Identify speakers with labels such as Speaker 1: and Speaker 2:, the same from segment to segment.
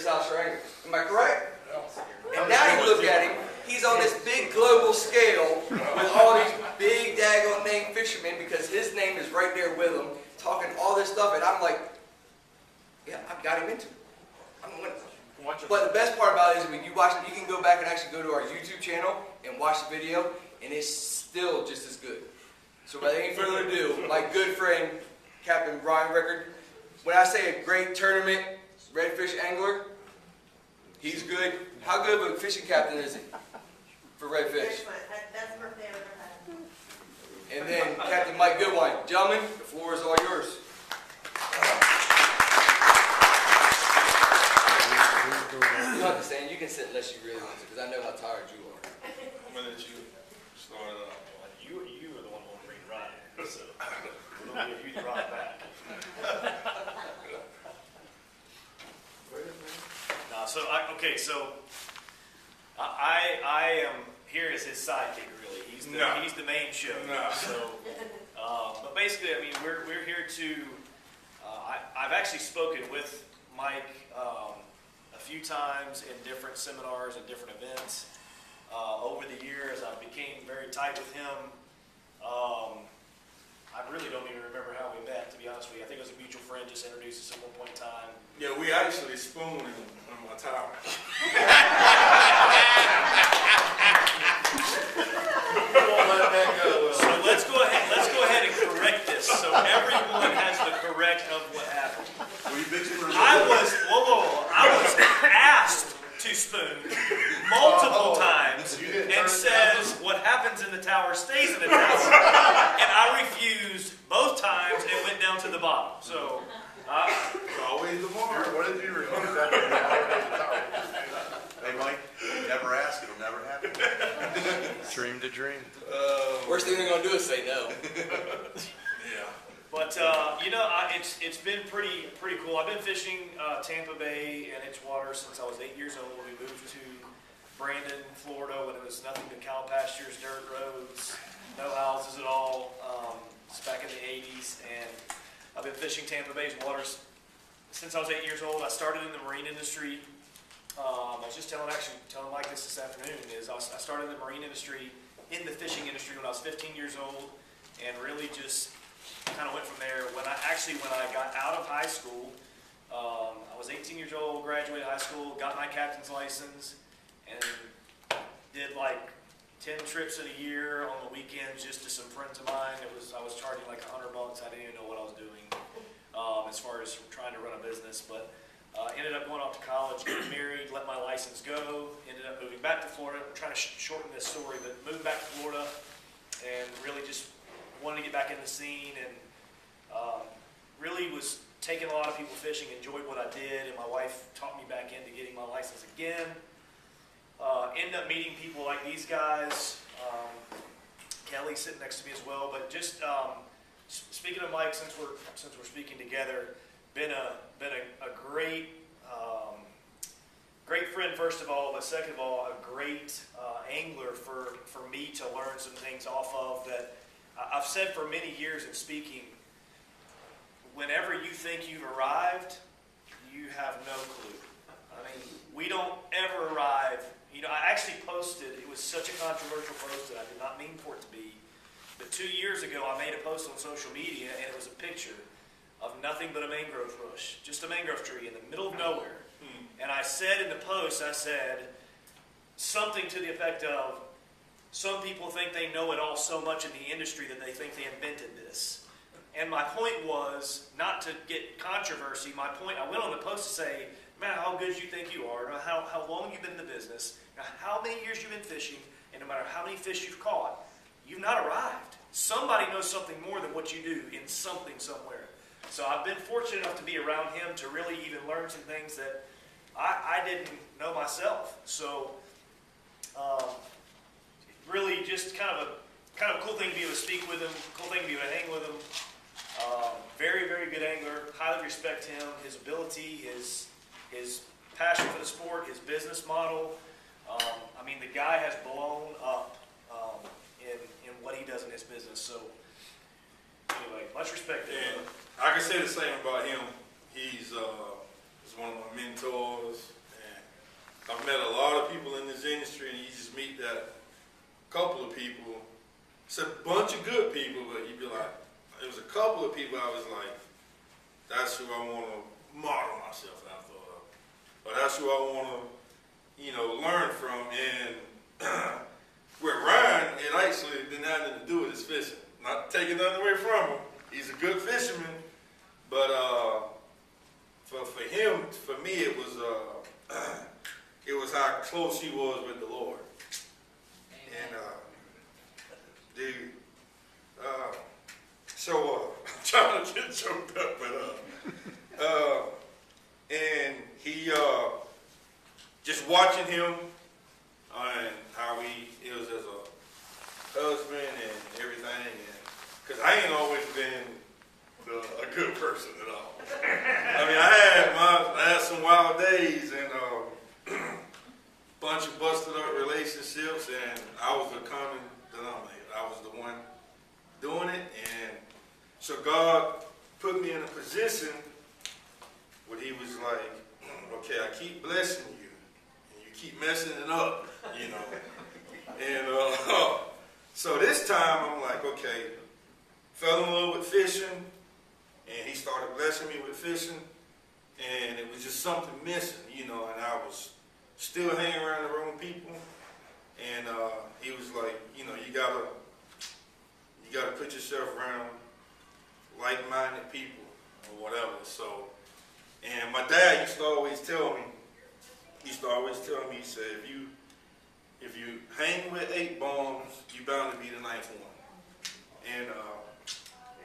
Speaker 1: Southshore anglers. Am I correct? And now you look at him, he's on this big global scale with all these big daggone named fishermen because his name is right there with him, talking all this stuff, and I'm like, yeah, I've got him into it. I'm winning. But the best part about it is when you watch it, you can go back and actually go to our YouTube channel and watch the video, and it's still just as good. So without any further ado, my good friend, Captain Rickard, when I say a great tournament redfish angler, he's good. How good of a fishing captain is he for redfish?
Speaker 2: That's the birthday I've ever had.
Speaker 1: And then Captain Mike Goodwine. Gentlemen, the floor is all yours. You don't have to stand. You can sit unless you really want to, because I know how tired you are.
Speaker 3: I'm going to let you start it off.
Speaker 4: You are the one who bring the ride, so we're going to give you the ride back. I am here as his sidekick. Really, he's the main show.
Speaker 3: No.
Speaker 4: So, but basically, I mean, we're here to. I've actually spoken with Mike a few times in different seminars and different events over the years. I became very tight with him. I really don't even remember how we met, to be honest with you. I think it was a mutual friend just introduced us at one point in time.
Speaker 3: Yeah, we actually spooned him on my tower.
Speaker 4: So let's go ahead and correct this so everyone has the correct of what happened. I was asked to spoon multiple times and says what happens in the tower stays in the tower. And I refused both times and went down to the bottom. So
Speaker 3: Always the more.
Speaker 5: What did you refuse after the tower? Hey, Mike, never ask, it'll never happen. Dream to dream.
Speaker 1: Worst thing they're going to do is say no.
Speaker 3: Yeah.
Speaker 4: But it's been pretty cool. I've been fishing Tampa Bay and its water since I was 8 years old. We moved to Brandon, Florida, when it was nothing but cow pastures, dirt roads, no houses at all. It's back in the 80s, and I've been fishing Tampa Bay's waters since I was 8 years old. I started in the marine industry. I was just telling Mike this afternoon. I started in the marine industry, in the fishing industry when I was 15 years old, and really just kind of went from there. When I got out of high school, I was 18 years old, graduated high school, got my captain's license, and did like 10 trips in a year on the weekends just to some friends of mine. I was charging like $100. I didn't even know what I was doing as far as trying to run a business, but ended up going off to college, getting married, let my license go, ended up moving back to Florida. I'm trying to shorten this story, but moved back to Florida and really just wanted to get back in the scene, and really was taking a lot of people fishing, enjoyed what I did, and my wife talked me back into getting my license again. Ended up meeting people like these guys, Kelly sitting next to me as well, but just speaking of Mike, since we're speaking together, been a great great friend first of all, but second of all, a great angler for me to learn some things off of that I've said for many years in speaking. Whenever you think you've arrived, you have no clue. I mean, we don't ever arrive. I actually posted, it was such a controversial post that I did not mean for it to be, but 2 years ago I made a post on social media, and it was a picture of nothing but a mangrove bush, just a mangrove tree in the middle of nowhere. And I said in the post, I said something to the effect of, some people think they know it all so much in the industry that they think they invented this. And my point was, not to get controversy, my point, I went on the post to say, no matter how good you think you are, no matter how long you've been in the business, no matter how many years you've been fishing, and no matter how many fish you've caught, you've not arrived. Somebody knows something more than what you do in something somewhere. So I've been fortunate enough to be around him to really even learn some things that I didn't know myself. So really just kind of a cool thing to be able to speak with him, cool thing to be able to hang with him. Very, very good angler. Highly respect him, his ability, his passion for the sport, his business model. I mean, the guy has blown up in what he does in his business. So anyway, much respect to him.
Speaker 3: I can say the same about him. He's one of my mentors. I've met a lot of people in this industry, and you just meet that couple of people. It's a bunch of good people, but you'd be like, there was a couple of people I was like, that's who I want to model myself after. But that's who I want to, learn from. And with Ryan, it actually didn't have anything to do with his fishing. Not taking nothing away from him. He's a good fisherman. But for him, for me, it was how close he was with the Lord. And dude, so I'm trying to get choked up, but and he just watching him and how he is as a husband and everything, and because I ain't always been a good person at all. I mean, I had some wild days and bunch of busted up relationships, and I was a common denominator. I was the one doing it, and so God put me in a position where he was like, okay, I keep blessing you, and you keep messing it up, And so this time I'm like, okay, fell in love with fishing, and he started blessing me with fishing, and it was just something missing, and I was still hanging around the wrong people, and he was like, you gotta put yourself around like-minded people or whatever. So, and my dad used to always tell me, he said, if you hang with 8 bombs, you bound to be the 9th one. And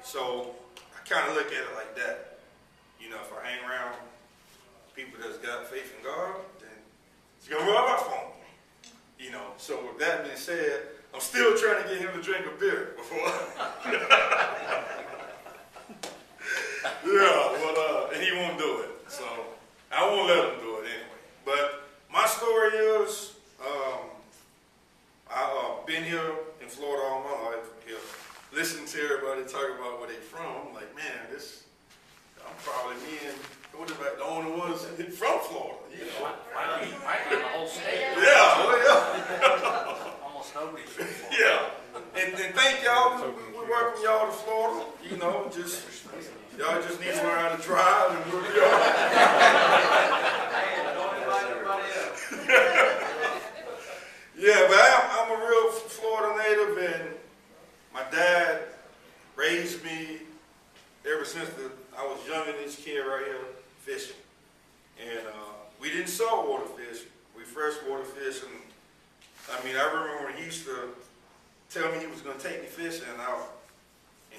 Speaker 3: so I kind of look at it like that. If I hang around people that's got faith in God, then it's going to rub off on me. So with that being said, I'm still trying to get him to drink a beer before. And he won't do it. So I won't let him do it anyway. But my story is, I've been here in Florida all my life. Listening to everybody talk about where they from, I'm like, man, I'm probably the only ones from Florida.
Speaker 6: Might be in the whole state.
Speaker 3: Yeah.
Speaker 6: Almost nobody's from Florida.
Speaker 3: Yeah. And thank y'all. We welcome y'all to Florida. Y'all just need to learn how to drive, and we'll be all right. Yeah, but I'm a real Florida native, and my dad raised me ever since I was young in this kid right here fishing. And we didn't saltwater fish, we freshwater fish. And I remember when he used to tell me he was going to take me fishing, and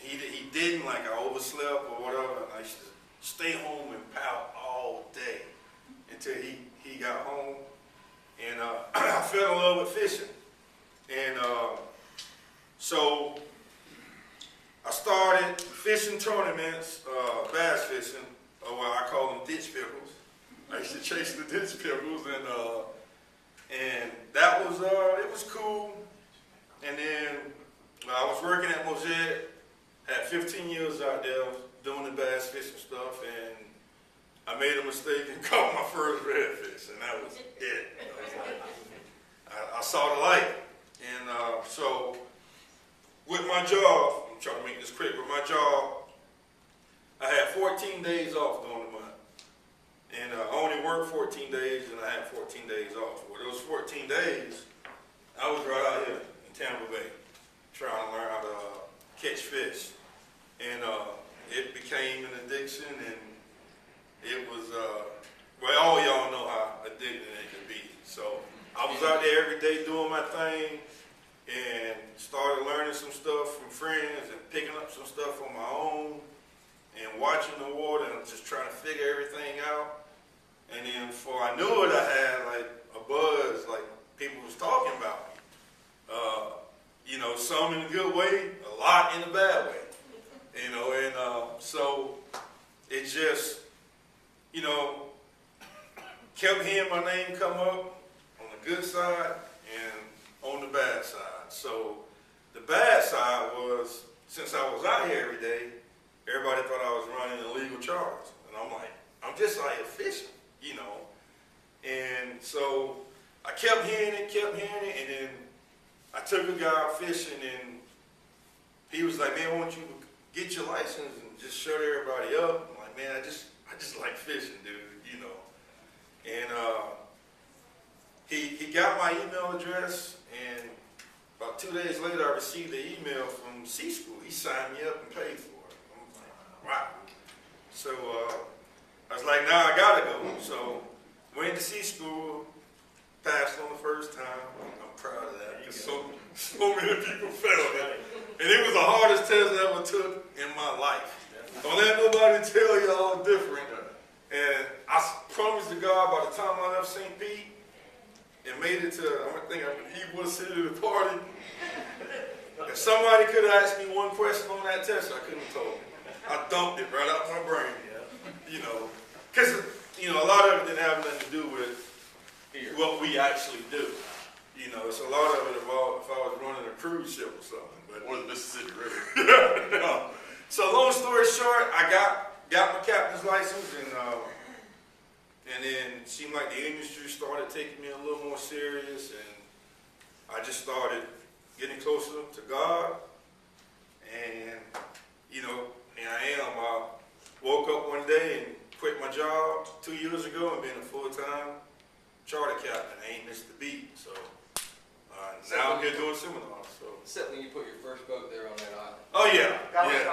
Speaker 3: he didn't, like I overslept or whatever, and I used to stay home and pout all day until he got home. And I fell in love with fishing. And so I started fishing tournaments, bass fishing, or what I call them ditch pickles. I used to chase the ditch pickles, and that was, it was cool. And then I was working at Mosaic, had 15 years out there doing the bass fishing stuff, and I made a mistake and caught my first redfish, and that was it. I saw the light. And so with my job, I'm trying to make this quick, with my job, I had 14 days off during the month. And I only worked 14 days, and I had 14 days off. Well, those 14 days, I was right out here in Tampa Bay trying to learn how to catch fish. And it became an addiction, and it was, all y'all know how addicting it can be. So I was out there every day doing my thing, and started learning some stuff from friends and picking up some stuff on my own and watching the water and just trying to figure everything out. And then before I knew it, I had like a buzz, like people was talking about me. Some in a good way, a lot in a bad way. And so it just, kept hearing my name come up on the good side and on the bad side. So the bad side was, since I was out here every day, everybody thought I was running illegal charges. And I'm like, I'm just out here fishing, And so I kept hearing it, and then I took a guy out fishing, and he was like, man, why don't you get your license and just shut everybody up? I'm like, man, I just like fishing, dude, you know. And he got my email address, and about 2 days later, I received an email from C School. He signed me up and paid for it. I'm like, wow. So I was like, nah, I gotta go. So went to C School, passed on the first time. I'm proud of that because so many people failed it. And it was the hardest test I ever took in my life. Don't let nobody tell y'all different. And I promise to God, by the time I left St. Pete and made it to, I think I would eat one city to the party, if somebody could have asked me one question on that test, I couldn't have told me. I dumped it right out my brain. You know, because, you know, a lot of it didn't have nothing to do with what we actually do. You know, it's a lot of it about if I was running a cruise ship or something. But,
Speaker 5: Or the Mississippi River.
Speaker 3: no. So long story short, I got my captain's license, and then it seemed like the industry started taking me a little more serious, and I just started getting closer to God, and, you know, and I am. I woke up one day and quit my job 2 years ago and been a full-time charter captain. I ain't missed a beat, so now I'm here doing seminars. So.
Speaker 1: Except when you put your first boat there on that island.
Speaker 3: Oh yeah,
Speaker 7: That was,
Speaker 3: yeah.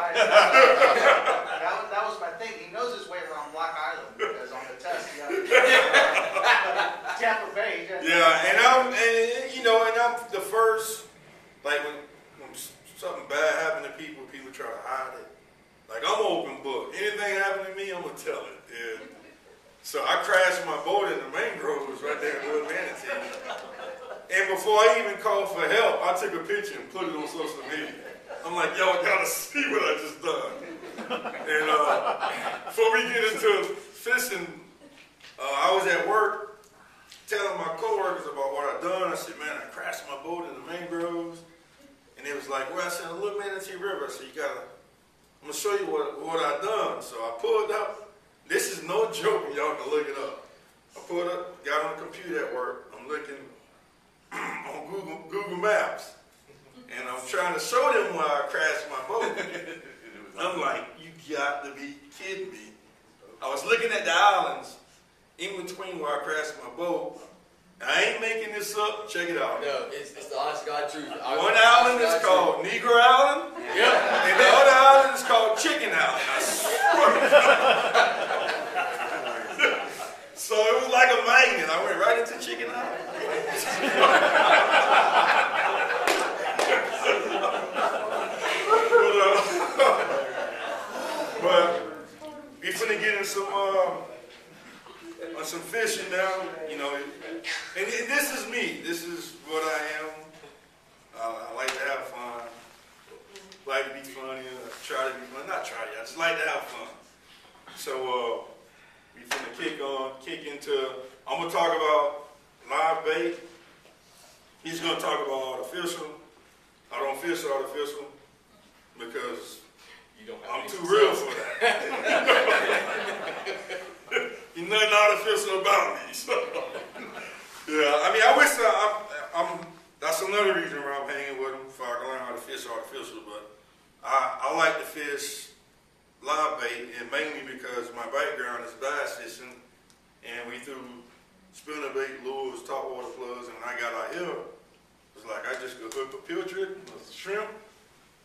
Speaker 7: that was my thing. He knows his way around Black Island because on the test, he had Tampa Bay.
Speaker 3: Yeah, and you know, and I'm the first, like when something bad happened to people, people try to hide it. Like I'm open book. Anything happened to me, I'm gonna tell it. And so I crashed my boat in the mangroves right there in Wood Manatee. And before I even called for help, I took a picture and put it on social media. I'm like, y'all gotta see what I just done. And before we get into fishing, I was at work telling my coworkers about what I'd done. I said, man, I crashed my boat in the mangroves. And they was like, well, I said, look, Manatee River. I said, I'm gonna show you what I done. So I pulled up. This is no joke, y'all can look it up. I pulled up, got on the computer at work. I'm looking on Google Maps, and I'm trying to show them where I crashed my boat. I'm like, you got to be kidding me. I was looking at the islands in between where I crashed my boat. I ain't making this up. Check it out.
Speaker 1: No, it's the honest God truth.
Speaker 3: One island is called Negro Island, and the other island is called Chicken Island. I swear. So it was like a magnet. I went right into Chicken Island. But we finna get in some fishing now, you know. And this is me. This is what I am. I like to have fun. Like to be funny. Try to be fun. Not try to. I just like to have fun. So we finna kick into. I'm gonna talk about live bait. He's gonna talk about artificial. I don't fish artificial because I'm too real for that. There's nothing artificial about me. So. Yeah, I mean, I wish that's another reason why I'm hanging with him, if I can learn how to fish artificial, but I like to fish live bait, and mainly because my background is bass fishing, and we threw spinnerbait, lures, topwater plugs, and when I got out here, it's like I just go hook a pilchard, a shrimp,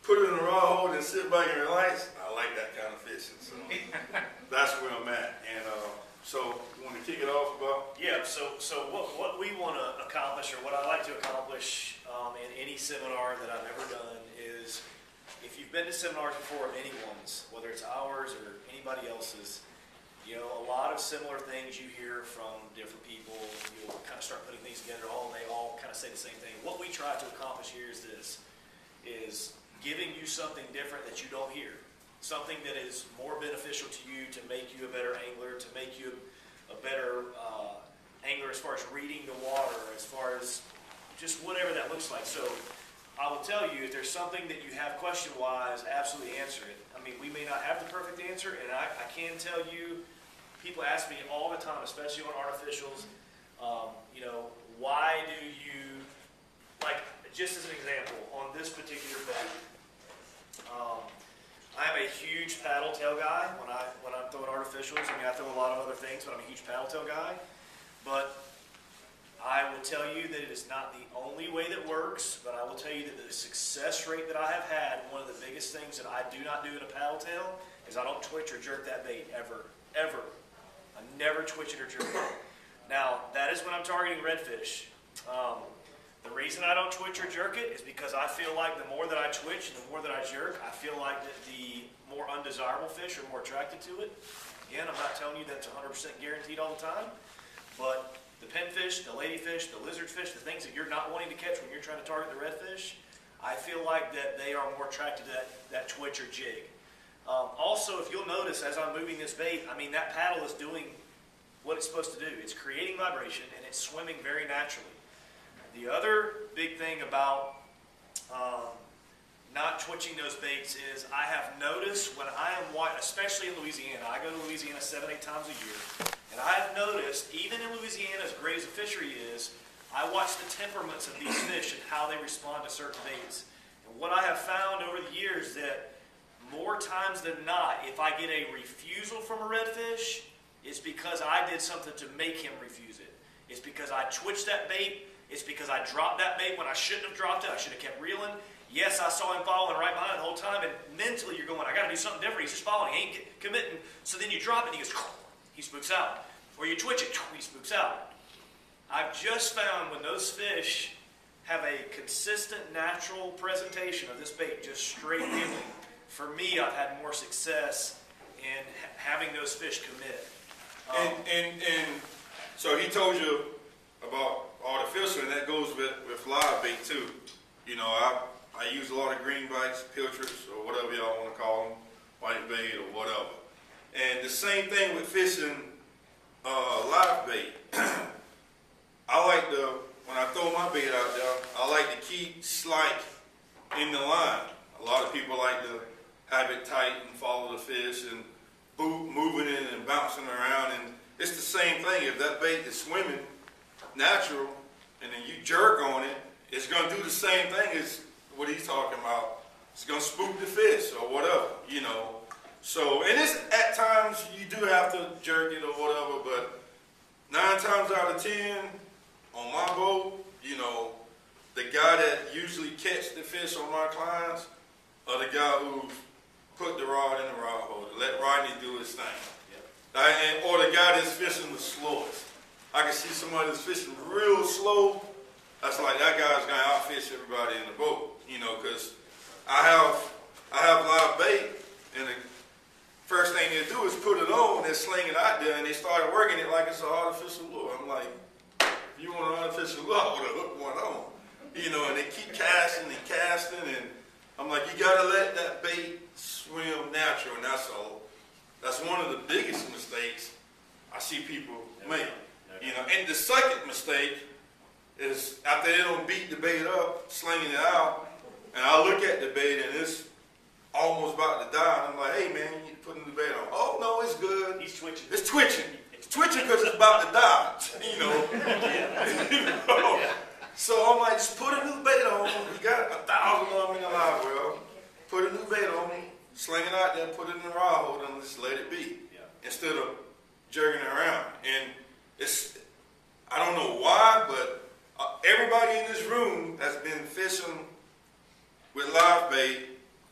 Speaker 3: put it in a rod hold, and sit back and relax. I like that kind of fishing, so that's where I'm at. And so you want to kick it off about?
Speaker 4: Yeah, so what we want to accomplish, or what I like to accomplish in any seminar that I've ever done is, if you've been to seminars before of anyone's, whether it's ours or anybody else's, you know, a lot of similar things you hear from different people, you'll kind of start putting things together, and they all kind of say the same thing. What we try to accomplish here is this, is giving you something different that you don't hear. Something that is more beneficial to you, to make you a better angler, to make you a better angler as far as reading the water, as far as just whatever that looks like. So I will tell you, if there's something that you have question-wise, absolutely answer it. I mean, we may not have the perfect answer, and I can tell you, people ask me all the time, especially on artificials, You know, why do you, like, just as an example, on this particular bait, I'm a huge paddle tail guy when I'm throwing artificials. I mean, I throw a lot of other things, but I'm a huge paddle tail guy. But I will tell you that it is not the only way that works, but I will tell you that the success rate that I have had, one of the biggest things that I do not do in a paddle tail is I don't twitch or jerk that bait ever, ever. I never twitch it or jerk it. Now, that is when I'm targeting redfish. The reason I don't twitch or jerk it is because I feel like the more that I twitch and the more that I jerk, I feel like that the more undesirable fish are more attracted to it. Again, I'm not telling you that's 100% guaranteed all the time, but the pinfish, the ladyfish, the lizardfish, the things that you're not wanting to catch when you're trying to target the redfish, I feel like that they are more attracted to that twitch or jig. Also, if you'll notice, as I'm moving this bait, I mean, that paddle is doing what it's supposed to do. It's creating vibration, and it's swimming very naturally. The other big thing about not twitching those baits is I have noticed when I am, especially in Louisiana, I go to Louisiana 7-8 times a year, and I have noticed, even in Louisiana, as great as the fishery is, I watch the temperaments of these fish and how they respond to certain baits. And what I have found over the years that more times than not, if I get a refusal from a redfish, it's because I did something to make him refuse it. It's because I twitched that bait. It's because I dropped that bait when I shouldn't have dropped it. I should have kept reeling. Yes, I saw him following right behind the whole time, and mentally you're going, I got to do something different. He's just following. He ain't committing. So then you drop it, and he goes, he spooks out. Or you twitch it, he spooks out. I've just found when those fish have a consistent, natural presentation of this bait, just straight reeling, for me, I've had more success in having those fish commit.
Speaker 3: And so he told you about artificial, and that goes with live bait too. You know, I use a lot of greenbacks, pilchards, or whatever y'all want to call them, white bait or whatever. And the same thing with fishing live bait. I like when I throw my bait out there, I like to keep slack in the line. A lot of people like to have it tight and follow the fish and moving it and bouncing around. And it's the same thing. If that bait is swimming natural and then you jerk on it, it's going to do the same thing as what he's talking about. It's going to spook the fish or whatever, you know. So, and it's at times you do have to jerk it or whatever, but 9 times out of 10 on my boat, you know, the guy that usually catch the fish on my clients or the guy who put the rod in the rod holder, let Rodney do his thing. Yep. Or the guy that's fishing the slowest. I can see somebody that's fishing real slow. That's like that guy's gonna outfish everybody in the boat, you know, because I have live bait, and the first thing they do is put it on and sling it out there, and they started working it like it's an artificial lure. I'm like, if you want an artificial lure, I would have hooked one on, you know. And they keep casting and casting, and I'm like, you gotta let that bait swim natural, and that's all. That's one of the biggest mistakes I see people make. You know, and the second mistake is after they don't beat the bait up, slinging it out, and I look at the bait and it's almost about to die, and I'm like, hey man, you putting the bait on. Oh no, it's good.
Speaker 4: He's twitching.
Speaker 3: It's twitching. It's twitching because it's about to die. You know. You know? So I'm like, just put a new bait on. You got 1,000 of them in the live well. Put a new bait on, sling it out there, put it in the rod holder, and just let it be.
Speaker 4: Yeah.
Speaker 3: Instead of jerking it around. And it's, I don't know why, but everybody in this room has been fishing with live bait,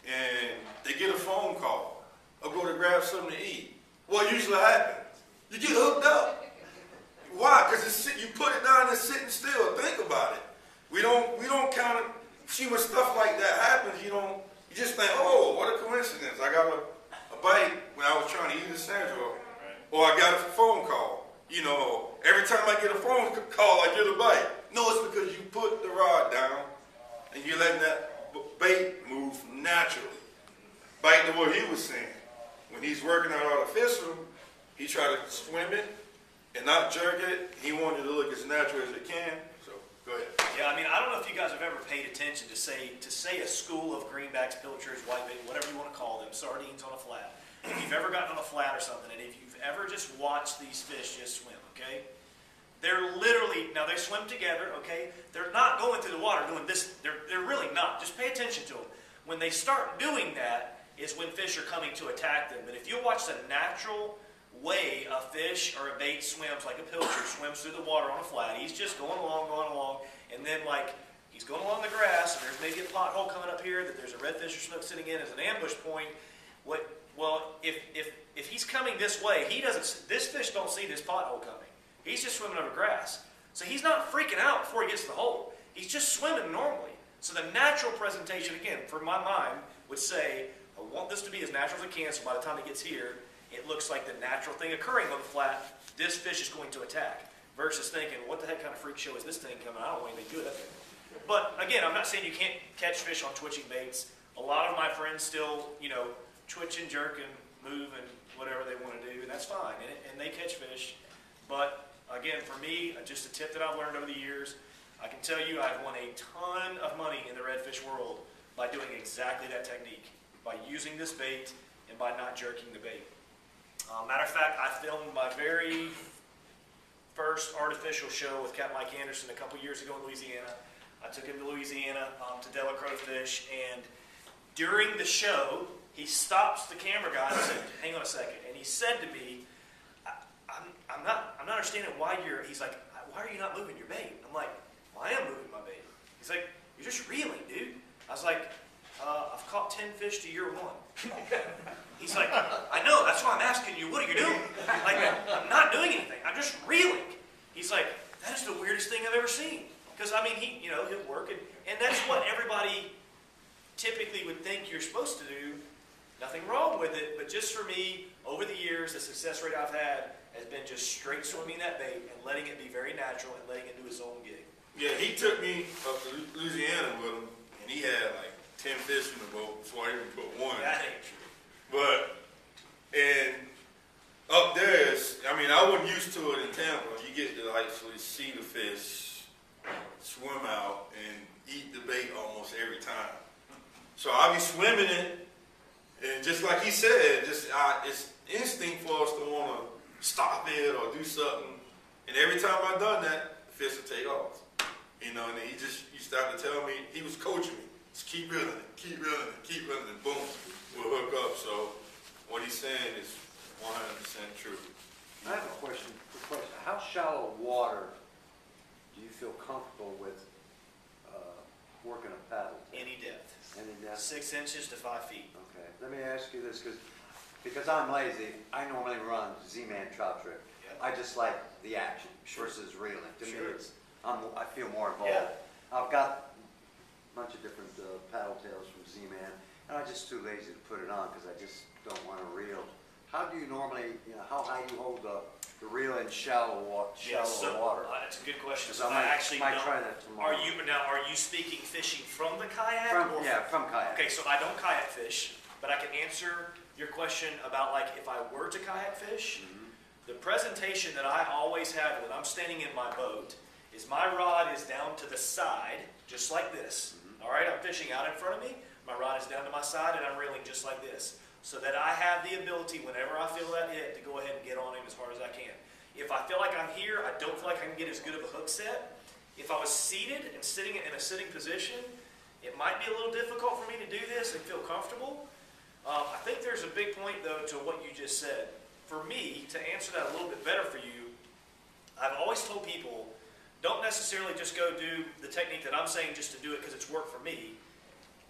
Speaker 3: and they get a phone call or go to grab something to eat. What usually happens? You get hooked up. Why? Because you put it down and it's sitting still. Think about it. We don't kind of see when stuff like that happens. You just think, oh, what a coincidence. I got a bite when I was trying to eat a sandwich, or I got a phone call. You know, every time I get a phone call, I get a bite. No, it's because you put the rod down and you're letting that bait move naturally. Back to what he was saying. When he's working out artificial, he tried to swim it and not jerk it. He wanted it to look as natural as it can. So, go ahead.
Speaker 4: Yeah, I mean, I don't know if you guys have ever paid attention to say a school of greenbacks, pilchards, whitebait, whatever you want to call them, sardines on a flat. If you've ever gotten on a flat or something, and if you've ever just watched these fish just swim, okay? They're literally literally, now they swim together, okay? They're not going through the water doing this. They're really not. Just pay attention to them. When they start doing that is when fish are coming to attack them. But if you watch the natural way a fish or a bait swims, like a pilchard swims through the water on a flat, he's just going along, and then like he's going along the grass, and there's maybe a pothole coming up here that there's a redfish or snook sitting in as an ambush point. Well, if he's coming this way, this fish don't see this pothole coming. He's just swimming over grass. So he's not freaking out before he gets to the hole. He's just swimming normally. So the natural presentation, again, for my mind, would say, I want this to be as natural as it can, so by the time it gets here, it looks like the natural thing occurring on the flat. This fish is going to attack. Versus thinking, what the heck kind of freak show is this thing coming? I don't want anything to do with it. But again, I'm not saying you can't catch fish on twitching baits. A lot of my friends still, twitch and jerk and move and whatever they want to do, and that's fine. And they catch fish. But again, for me, just a tip that I've learned over the years, I can tell you I've won a ton of money in the redfish world by doing exactly that technique, by using this bait and by not jerking the bait. Matter of fact, I filmed my very first artificial show with Captain Mike Anderson a couple years ago in Louisiana. I took him to Louisiana to Delacroix fish, and during the show, he stops the camera guy and said, "Hang on a second," and he said to me, I'm not understanding why he's like, "Why are you not moving your bait?" I'm like, "Well, I am moving my bait." He's like, "You're just reeling, dude." I was like, "I've caught 10 fish to year 1. He's like, "I know, that's why I'm asking you, what are you doing?" Like, I'm not doing anything, I'm just reeling. He's like, "That is the weirdest thing I've ever seen." Because, I mean, he'll work, and that's what everybody typically would think you're supposed to do. Nothing wrong with it, but just for me, over the years, the success rate I've had has been just straight swimming that bait and letting it be very natural and letting it do its own gig.
Speaker 3: Yeah, he took me up to Louisiana with him, and he had like 10 fish in the boat before I even put one.
Speaker 4: That ain't true.
Speaker 3: And up there, I wasn't used to it in Tampa. You get to actually see the fish swim out and eat the bait almost every time. So I'll be swimming it, and just like he said, it's instinct for us to want to stop it or do something. And every time I've done that, the fish will take off. And then he started to tell me, he was coaching me, just keep reeling it, keep reeling it, keep reeling it, boom, we'll hook up. So what he's saying is 100% true.
Speaker 8: I have a question. How shallow water do you feel comfortable with working a paddle?
Speaker 4: Any depth.
Speaker 8: Any depth?
Speaker 4: 6 inches to 5 feet.
Speaker 8: Okay. Let me ask you this, because I'm lazy. I normally run Z-Man trout trick.
Speaker 4: Yep.
Speaker 8: I just like the action
Speaker 4: Sure.
Speaker 8: versus reeling. To
Speaker 4: Sure.
Speaker 8: me, I feel more involved.
Speaker 4: Yeah.
Speaker 8: I've got a bunch of different paddle tails from Z-Man, and I'm just too lazy to put it on because I just don't want to reel. How do you normally, how high you hold the reel in shallow water?
Speaker 4: That's a good question.
Speaker 8: Because I might try that tomorrow.
Speaker 4: Are you speaking fishing from the kayak?
Speaker 8: From kayak.
Speaker 4: Okay, so I don't kayak fish, but I can answer your question about like if I were to kayak fish.
Speaker 8: Mm-hmm.
Speaker 4: The presentation that I always have when I'm standing in my boat is my rod is down to the side, just like this.
Speaker 8: Mm-hmm.
Speaker 4: All right, I'm fishing out in front of me. My rod is down to my side, and I'm reeling just like this, so that I have the ability, whenever I feel that hit, to go ahead and get on him as hard as I can. If I feel like I'm here, I don't feel like I can get as good of a hook set. If I was seated and sitting in a sitting position, it might be a little difficult for me to do this and feel comfortable. I think there's a big point, though, to what you just said. For me, to answer that a little bit better for you, I've always told people, don't necessarily just go do the technique that I'm saying just to do it because it's worked for me.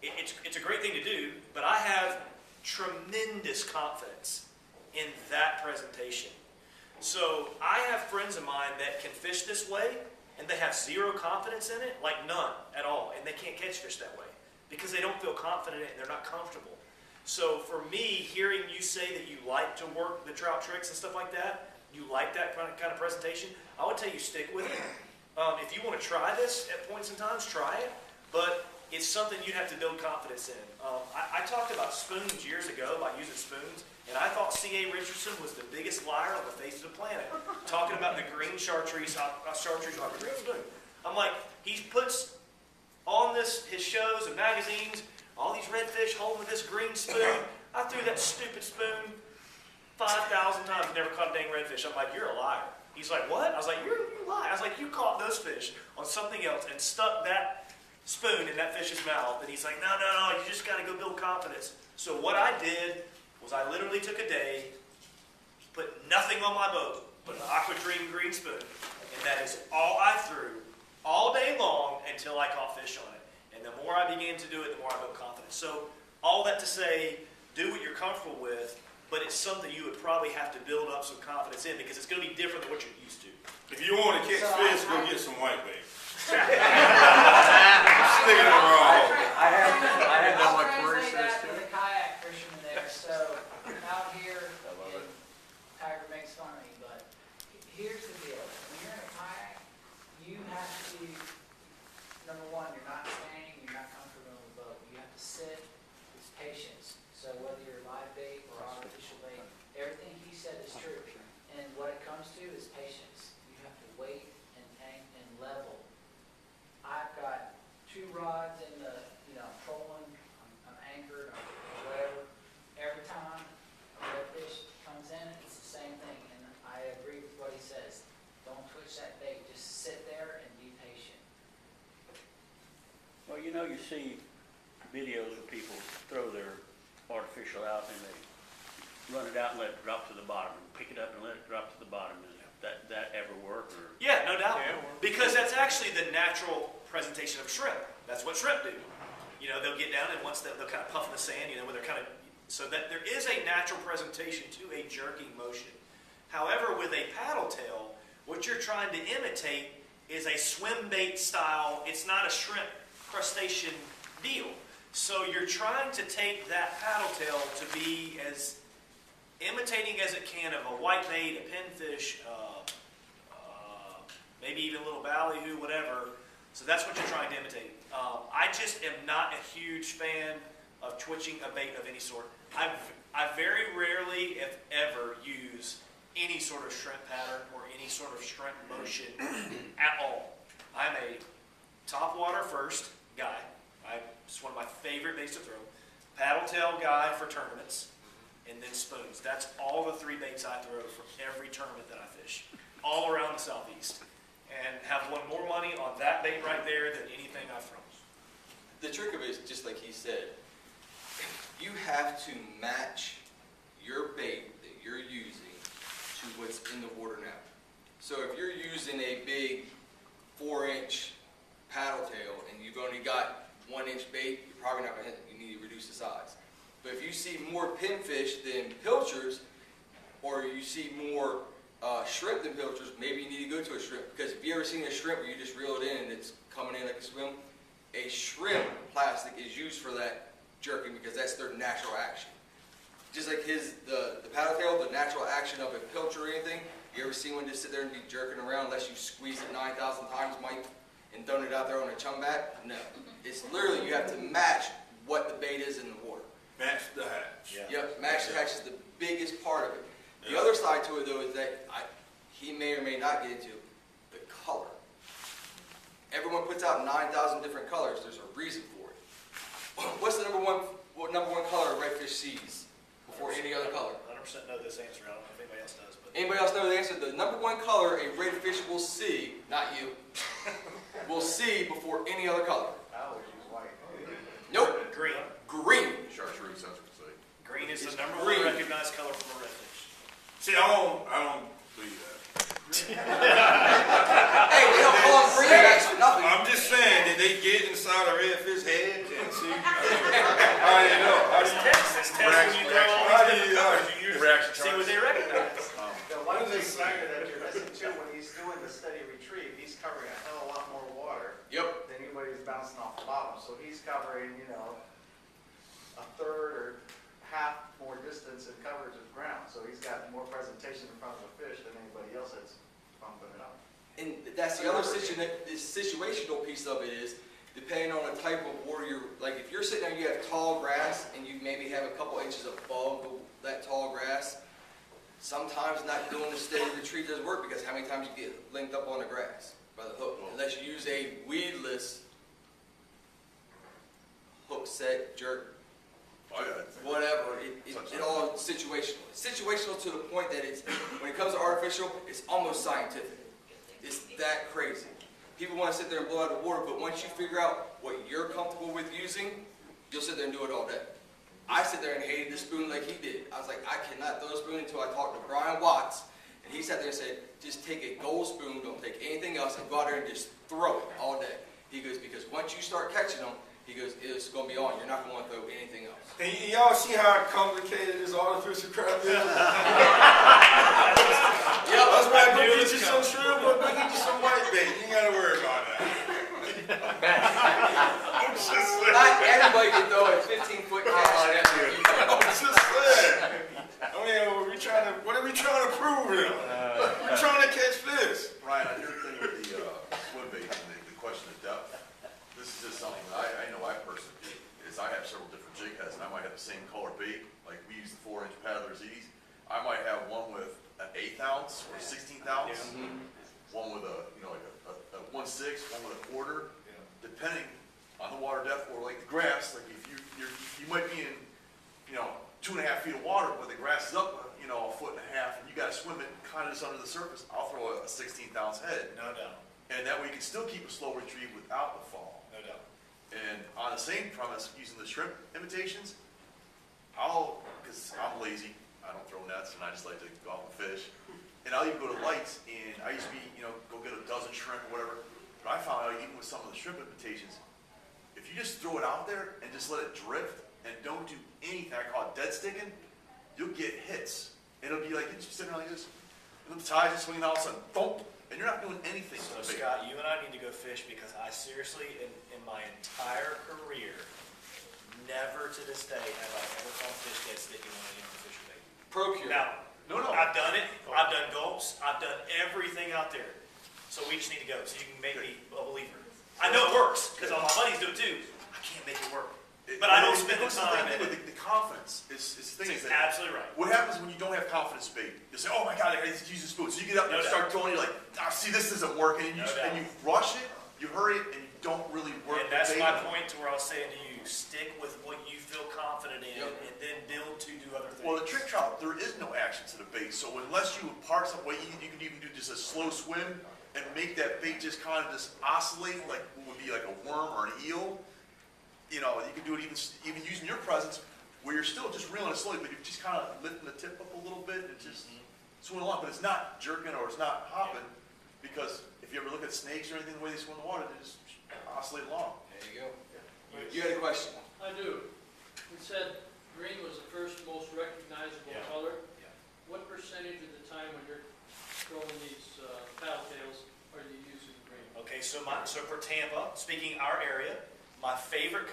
Speaker 4: It's a great thing to do, but I have tremendous confidence in that presentation. So I have friends of mine that can fish this way, and they have zero confidence in it, like none at all, and they can't catch fish that way because they don't feel confident in it and they're not comfortable. So for me, hearing you say that you like to work the trout tricks and stuff like that, you like that kind of presentation, I would tell you stick with it. If you want to try this at points in times, try it, but it's something you have to build confidence in. I talked about spoons years ago, about using spoons, and I thought C.A. Richardson was the biggest liar on the face of the planet, talking about the green chartreuse on the green spoon. I'm like, he puts on his shows and magazines, all these redfish holding this green spoon. I threw that stupid spoon 5,000 times, never caught a dang redfish. I'm like, you're a liar. He's like, what? I was like, you lie. I was like, you caught those fish on something else and stuck that spoon in that fish's mouth. And he's like, no, you just got to go build confidence. So what I did was I literally took a day, put nothing on my boat but an Aqua Dream green spoon. And that is all I threw all day long until I caught fish on it. And the more I began to do it, the more I built confidence. So all that to say, do what you're comfortable with, but it's something you would probably have to build up some confidence in because it's going to be different than what you're used to.
Speaker 3: If you want to catch fish, go get some whitebait. Sticking it wrong.
Speaker 8: I had
Speaker 5: know
Speaker 9: I'll
Speaker 5: what Corey
Speaker 9: translate
Speaker 5: says
Speaker 9: that
Speaker 5: too.
Speaker 9: to the kayak fishermen there. So out here,
Speaker 5: I love it.
Speaker 9: Tiger makes fun of me, but here's the deal. When you're in a kayak, you have to, number one, you're not standing, you're not comfortable in the boat. You have to sit. It's patience. So whether you're live bait or artificial bait, everything he said is true. And what it comes to is patience. You have to wait and tank and level. I've got 2 rods in the, I'm trolling, I'm anchored, or whatever. Every time a redfish comes in, it's the same thing. And I agree with what he says. Don't twitch that bait. Just sit there and be patient.
Speaker 6: Well, you see videos of people throw their artificial out and they run it out and let it drop to the bottom, and pick it up and let it drop to the bottom. Does that ever work? Or?
Speaker 4: Yeah, no doubt. Because that's actually the natural presentation of shrimp. That's what shrimp do. They'll get down and once they'll kind of puff in the sand, where they're kind of, so that there is a natural presentation to a jerking motion. However, with a paddle tail, what you're trying to imitate is a swim bait style. It's not a shrimp crustacean deal. So you're trying to take that paddle tail to be as imitating as it can of a whitebait, a pinfish, maybe even a little ballyhoo, whatever. So that's what you're trying to imitate. I just am not a huge fan of twitching a bait of any sort. I very rarely, if ever, use any sort of shrimp pattern or any sort of shrimp motion at all. I'm a top water first guy. It's one of my favorite baits to throw. Paddle tail guy for tournaments, and then spoons. That's all the 3 baits I throw from every tournament that I fish, all around the southeast. And have won more money on that bait right there than anything I've thrown.
Speaker 1: The trick of it is just like he said, you have to match your bait that you're using to what's in the water now. So if you're using a big 4-inch paddle tail and you've only got 1-inch bait, you're probably not going to hit it. You need to reduce the size. But if you see more pinfish than pilchers, or you see more shrimp than pilchers, maybe you need to go to a shrimp. Because if you ever seen a shrimp where you just reel it in and it's coming in like a swim, a shrimp plastic is used for that jerking because that's their natural action. Just like the paddle tail, the natural action of a pilcher or anything, you ever seen one just sit there and be jerking around unless you squeeze it 9,000 times, Mike, and thrown it out there on a chum bat? No. It's literally you have to match what the bait is in the water.
Speaker 3: Match the hatch.
Speaker 4: Yeah.
Speaker 1: Yep, match the hatch is the biggest part of it. The other side to it, though, is that he may or may not get into the color. Everyone puts out 9,000 different colors. There's a reason for it. What's the number one color a redfish sees before any other color?
Speaker 4: 100% know this answer. I don't know if anybody else does. But
Speaker 1: Anybody else know the answer? The number one color a redfish will see, not you, will see before any other color.
Speaker 7: I always use white.
Speaker 1: Nope.
Speaker 4: green.
Speaker 1: Green.
Speaker 5: Chartreuse, that's what they say.
Speaker 4: Green is
Speaker 1: It's
Speaker 4: the number
Speaker 1: green.
Speaker 4: one recognized color from a redfish.
Speaker 3: See, I don't believe that.
Speaker 1: Hey, they don't call them green backs for nothing.
Speaker 3: I'm just saying, did they get inside a redfish head and see? How do you know? How do you
Speaker 4: It's test when you throw all
Speaker 3: How do
Speaker 4: these
Speaker 3: you
Speaker 4: different colors. You
Speaker 5: Reaction
Speaker 4: see what they recognize.
Speaker 7: The one big factor that you're missing too, when he's doing the steady retrieve, he's covering a hell of a lot more water
Speaker 1: Yep.
Speaker 7: than anybody who's bouncing off the bottom. So he's covering, a third or half more distance in coverage of ground. So he's got more presentation in front of the fish than anybody else that's pumping it up.
Speaker 1: And that's the other situational piece of it is, depending on the type of water like if you're sitting there and you have tall grass and you maybe have a couple inches above that tall grass, sometimes not doing the steady retrieve doesn't work because how many times you get linked up on the grass by the hook. Unless you use a weedless hook set jerk
Speaker 5: Oh, yeah.
Speaker 1: whatever. It all situational. It's situational to the point that it's, when it comes to artificial, it's almost scientific. It's that crazy. People want to sit there and blow out the water, but once you figure out what you're comfortable with using, you'll sit there and do it all day. I sit there and hated the spoon like he did. I was like, I cannot throw a spoon until I talked to Brian Watts, and he sat there and said, just take a gold spoon, don't take anything else, and go out there and just throw it all day. He goes, because once you start catching them, he goes, it's going to be on. You're not going to want to throw anything else.
Speaker 3: And y'all see how complicated this artificial crab is?
Speaker 1: Yeah,
Speaker 3: That's why I go get you some shrimp, or go get you some white bait. You ain't got to worry about that. I'm just saying.
Speaker 1: not everybody can throw a 15-foot cast.
Speaker 3: I'm just saying. I mean, what are we trying to prove here? We're trying to catch fish.
Speaker 5: Ryan, on your thing with the swim bait and the question of depth, this is just something that I know I personally do, is I have several different jig heads, and I might have the same color bait, like we use the 4-inch paddler Z's. I might have one with an 1/8 ounce or 16th ounce, one with a, you know, like a 1/6, one with a 1/4, depending on the water depth, or like the grass, like if you might be in, you know, 2.5 feet of water, but the grass is up, you know, 1.5 foot, and you got to swim it kind of just under the surface. I'll throw a 16th ounce head.
Speaker 4: No doubt.
Speaker 5: And that way you can still keep a slow retrieve without the fall.
Speaker 4: No doubt.
Speaker 5: And on the same premise, using the shrimp imitations, because I'm lazy, I don't throw nets, and I just like to go out and fish. And I'll even go to lights, and I used to be, you know, go get a dozen shrimp or whatever. But I found out even with some of the shrimp imitations, if you just throw it out there and just let it drift and don't do anything, I call it dead sticking, you'll get hits. It'll be like, you're just sitting like this, and the tide's just swinging all of a sudden, thump, and you're not doing anything.
Speaker 4: So Scott, you and I need to go fish, because I seriously, in my entire career, never to this day have I ever caught fish dead sticking on an artificial bait.
Speaker 1: Procure.
Speaker 4: Now,
Speaker 5: No.
Speaker 4: I've done it. I've done gulps. I've done everything out there. So we just need to go, so you can make me a believer. I know it works, because all my buddies do it too. I can't make it work. But I don't spend the time in it.
Speaker 5: The confidence is the thing.
Speaker 4: That's
Speaker 5: Is that
Speaker 4: absolutely right.
Speaker 5: what happens when you don't have confidence in bait? You say, oh my God, I got to use a spoon. So you get up and
Speaker 4: No
Speaker 5: you start throwing, you're like, ah, see, this isn't working. And you,
Speaker 4: No doubt.
Speaker 5: and you rush it, you hurry it, and you don't really work
Speaker 4: And
Speaker 5: the
Speaker 4: that's
Speaker 5: bait.
Speaker 4: my point to where I was saying to you, stick with what you feel confident in, and then build to do other things.
Speaker 5: Well, the trick trout, there is no action to the bait. So unless you impart some way, you can even do just a slow swim and make that bait just kind of just oscillate, like what would be like a worm or an eel. You know, you can do it even using your presence, where you're still just reeling it slowly, but you're just kind of lifting the tip up a little bit and just swimming along. But it's not jerking or it's not hopping, because if you ever look at snakes or anything, the way they swim in the water, they just oscillate along.
Speaker 1: There you go. You had a question?
Speaker 10: I do. You said green was the first most recognizable
Speaker 4: Yeah.
Speaker 10: color.
Speaker 4: Yeah.
Speaker 10: What percentage of the time when you're throwing these paddle tails are you using green?
Speaker 4: Okay, so for Tampa, speaking our area, my favorite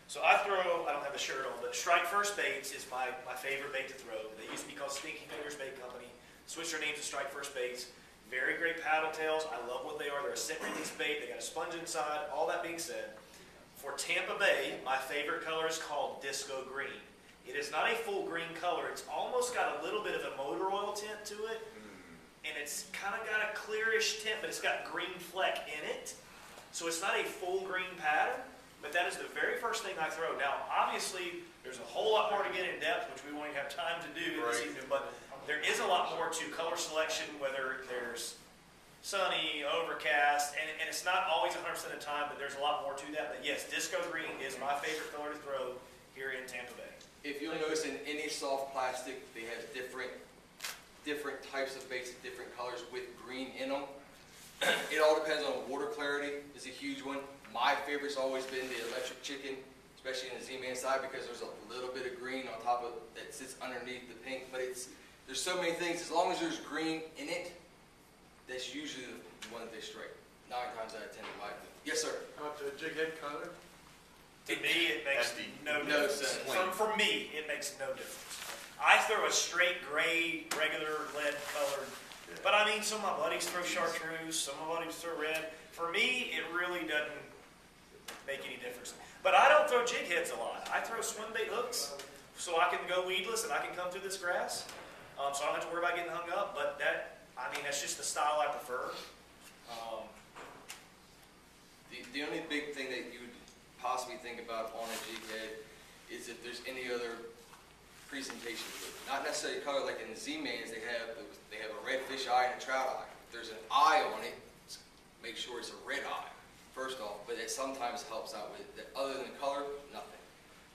Speaker 4: so I throw, I don't have the shirt on, but Strike First Baits is my favorite bait to throw. They used to be called Stinky Fingers Bait Company. Switched their names to Strike First Baits. Very great paddle tails. I love what they are. They're a scent release bait. They got a sponge inside. All that being said, for Tampa Bay, my favorite color is called Disco Green. It is not a full green color. It's almost got a little bit of a motor oil tint to it. And it's kind of got a clearish tint, but it's got green fleck in it. So it's not a full green pattern, but that is the very first thing I throw. Now, obviously, there's a whole lot more to get in depth, which we won't even have time to do this evening, but there is a lot more to color selection, whether there's sunny, overcast, and it's not always 100% of the time, but there's a lot more to that. But yes, Disco Green is my favorite color to throw here in Tampa Bay.
Speaker 1: If you'll notice, in any soft plastic, they have different types of baits, different colors with green in them. It all depends on water clarity. Is a huge one. My favorite's always been the electric chicken, especially in the Z-Man side, because there's a little bit of green on top of that sits underneath the pink. But there's so many things. As long as there's green in it, that's usually the one that they strike. 9 times out of 10, in my opinion. Yes, sir.
Speaker 3: How about the jig head color?
Speaker 4: To me, it makes
Speaker 5: SD.
Speaker 4: no
Speaker 1: No
Speaker 4: difference.
Speaker 1: sense.
Speaker 4: For me, it makes no difference. I throw a straight gray, regular lead colored. But I mean, some of my buddies throw chartreuse, some of my buddies throw red. For me, it really doesn't make any difference. But I don't throw jig heads a lot. I throw swim bait hooks, so I can go weedless and I can come through this grass. So I don't have to worry about getting hung up. But that's just the style I prefer.
Speaker 1: The only big thing that you would possibly think about on a jig head is if there's any other presentation to it. Not necessarily color like in the Z-Mans, they have a red fish eye and a trout eye. If there's an eye on it, make sure it's a red eye, first off, but it sometimes helps out with that. Other than color, nothing.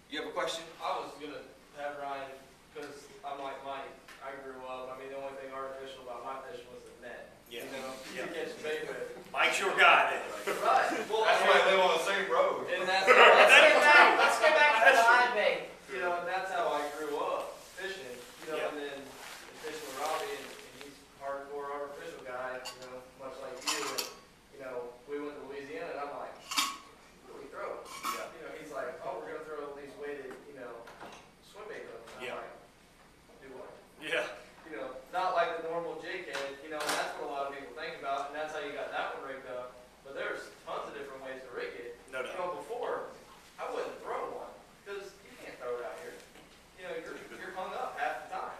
Speaker 1: You have a question?
Speaker 11: I was gonna have Ryan, because I'm like Mike, I grew up, I mean, the only thing artificial about my fishing was the net.
Speaker 4: Yeah.
Speaker 11: You know,
Speaker 4: Yeah.
Speaker 11: to catch bait with.
Speaker 4: Mike's your guy then.
Speaker 11: Right. Well,
Speaker 3: That's why they live on the same road.
Speaker 11: and that's, let's get back to the live bait. You know, and that's how I grew up fishing, you know,
Speaker 4: Yeah.
Speaker 11: and then fishing with Robbie, and he's a hardcore artificial guy, you know, much like you. And, you know, we went to Louisiana, and I'm like, what do we throw?
Speaker 4: Yeah.
Speaker 11: You know, he's like, oh, we're gonna throw these weighted, you know, swim bait hooks. And
Speaker 4: Yeah.
Speaker 11: I'm like, do what?
Speaker 4: Yeah.
Speaker 11: You know, not like the normal jig head, you know, and that's what a lot of people think about, and that's how you got that one rigged up. But there's tons of different ways to rig it.
Speaker 4: No
Speaker 11: You
Speaker 4: doubt.
Speaker 11: know, before, I wouldn't throw one, because you can't throw it out here. You know, you're hung up half the time.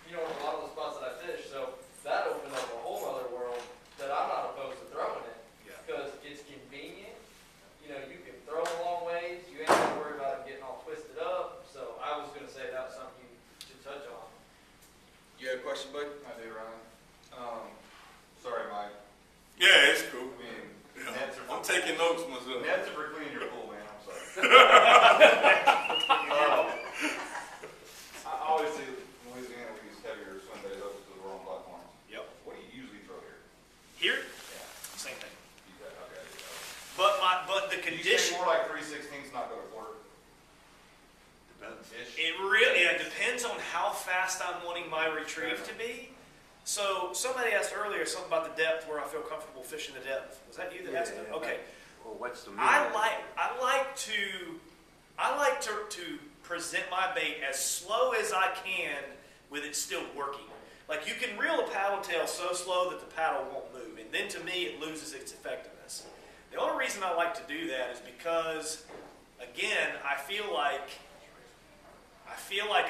Speaker 11: You know, in a lot of the spots that I fish, so that opened up a whole other world that I'm not opposed to throwing it.
Speaker 4: Yeah.
Speaker 11: Because it's convenient, you know, you can throw a long ways, you ain't gotta worry about it getting all twisted up, so I was gonna say that was something you should touch on.
Speaker 1: You have a question, bud?
Speaker 12: I do, Ryan. Sorry, Mike.
Speaker 3: Yeah, it's cool.
Speaker 12: I mean,
Speaker 3: Yeah.
Speaker 12: nets are
Speaker 3: I'm taking notes myself.
Speaker 12: Nets are for cleaning your pool, man. I'm sorry. I always see in Louisiana we use heavier swim bait hooks because we're on platforms.
Speaker 4: Yep.
Speaker 12: What do you usually throw here?
Speaker 4: Here,
Speaker 12: Yeah.
Speaker 4: same thing.
Speaker 12: Okay.
Speaker 4: But the
Speaker 12: Do you
Speaker 4: condition.
Speaker 12: say more like 3/16, not go to quarter?
Speaker 5: Depends.
Speaker 12: Ish.
Speaker 4: It really depends on how fast I'm wanting my retrieve to be. So somebody asked earlier something about the depth, where I feel comfortable fishing the depth. Was that you that asked that? Okay.
Speaker 8: Well, what's the
Speaker 4: I
Speaker 8: minimum?
Speaker 4: like to present my bait as slow as I can with it still working. Like, you can reel a paddle tail so slow that the paddle won't move, and then to me it loses its effectiveness. The only reason I like to do that is because, again, I feel like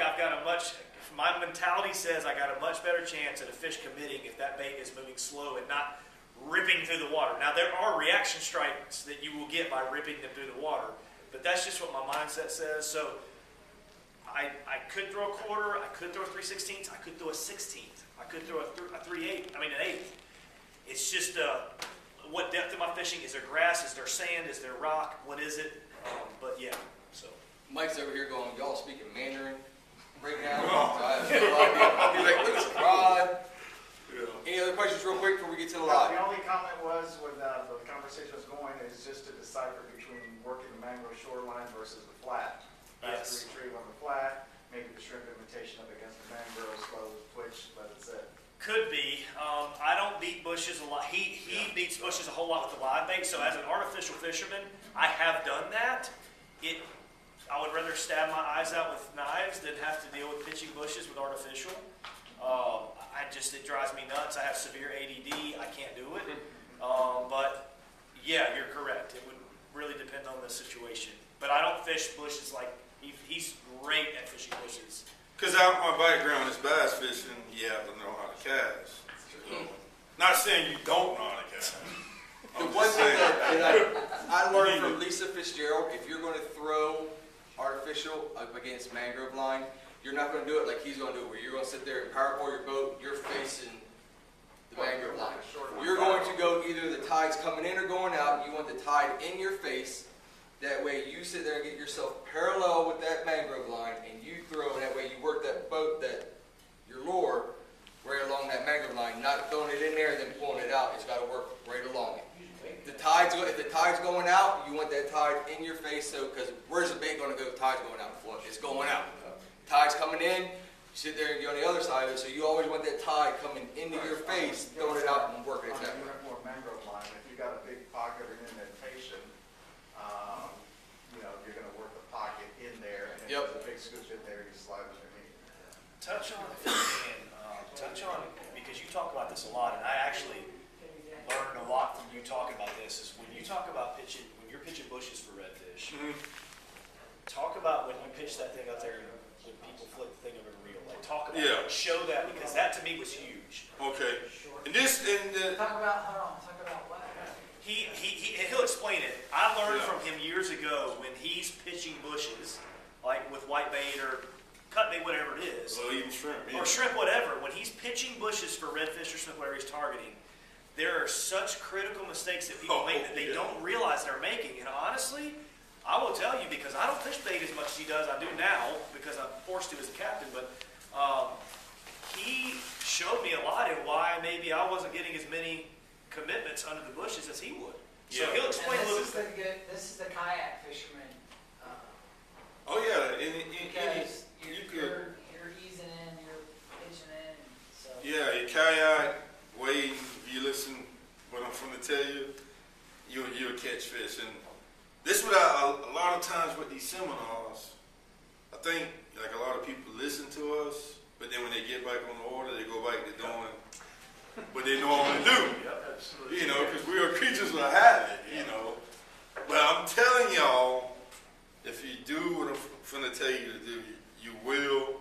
Speaker 4: I've got a much. My mentality says I got a much better chance at a fish committing if that bait is moving slow and not ripping through the water. Now, there are reaction strikes that you will get by ripping them through the water, but that's just what my mindset says. So I could throw a quarter, I could throw a 3/16, I could throw a 16th, I could throw a 3/8, an 1/8. It's just what depth am I fishing? Is there grass? Is there sand? Is there rock? What is it? But yeah, so.
Speaker 1: Mike's over here going, y'all speaking Mandarin right now? So I have no idea. He's like, look at the rod.
Speaker 3: Yeah.
Speaker 1: Any other questions real quick before we get to the
Speaker 7: The
Speaker 1: live?
Speaker 7: only comment was, when the conversation was going, is just to decipher between working the mangrove shoreline versus the flat.
Speaker 4: Yes.
Speaker 7: Fast retrieve on the flat, maybe the shrimp imitation up against the mangrove, slow twitch, let it sit.
Speaker 4: Could be. I don't beat bushes a lot. He beats bushes a whole lot with the live bait. So as an artificial fisherman, I have done that. I would rather stab my eyes out with knives than have to deal with pitching bushes with artificial. It drives me nuts. I have severe ADD. I can't do it. But yeah, you're correct. It would really depend on the situation. But I don't fish bushes like he's great at fishing bushes.
Speaker 3: Because my background is bass fishing, you have to know how to cast. Not saying you don't know how to cast.
Speaker 1: The
Speaker 3: I'm
Speaker 1: one
Speaker 3: just
Speaker 1: thing
Speaker 3: saying.
Speaker 1: that I learned from Lisa Fitzgerald, if you're going to throw artificial up against mangrove line, you're not going to do it like he's going to do it, where you're going to sit there and power pull your boat, you're facing the mangrove line. You're going to go, either the tide's coming in or going out, you want the tide in your face. That way you sit there and get yourself parallel with that mangrove line, and you throw, and that way you work that boat, your lure, right along that mangrove line, not throwing it in there and then pulling it out. It's got to work right along it. If the tide's going out, you want that tide in your face. So, because where's the bait going to go? The tide's going out. It's going out. Tide's coming in. You sit there and you're on the other side of it. So you always want that tide coming into your face, throwing it out and working it that way.
Speaker 7: On more mangrove line, if you got a big pocket or indentation, you're going to work the pocket in there, and if
Speaker 1: Yep.
Speaker 7: there's a big scooch in there, you slide with your knee.
Speaker 4: Touch on, if you can, because you talk about this a lot, and I actually learned a lot from you talking about this, is when you talk about pitching, when you're pitching bushes for redfish, talk about when you pitch that thing out there and when people flip the thing over to reel. Like, talk about it, show that, because that to me was huge.
Speaker 3: Okay. And
Speaker 9: Talk about what?
Speaker 4: He'll explain it. I learned from him years ago when he's pitching bushes like with white bait or cut bait, whatever it is,
Speaker 3: Or even shrimp.
Speaker 4: or shrimp, whatever, when he's pitching bushes for redfish or shrimp, whatever he's targeting, there are such critical mistakes that people make that they don't realize they're making. And honestly, I will tell you, because I don't fish bait as much as he does. I do now because I'm forced to as a captain. But he showed me a lot in why maybe I wasn't getting as many commitments under the bushes as he would. So
Speaker 3: Yeah.
Speaker 4: he'll explain a
Speaker 9: And
Speaker 4: little bit.
Speaker 9: this is the kayak fisherman,
Speaker 3: Oh, yeah,
Speaker 9: because
Speaker 3: you could,
Speaker 9: you're easing in, you're pitching in, so.
Speaker 3: yeah, your kayak, wade, you listen what I'm finna tell you, you'll catch fish. And this what a lot of times with these seminars, I think like a lot of people listen to us, but then when they get back on the water, they go back to doing what they normally do.
Speaker 4: Yep, absolutely.
Speaker 3: You know, because we are creatures of habit, you know. But I'm telling y'all, if you do what I'm finna tell you to do, you will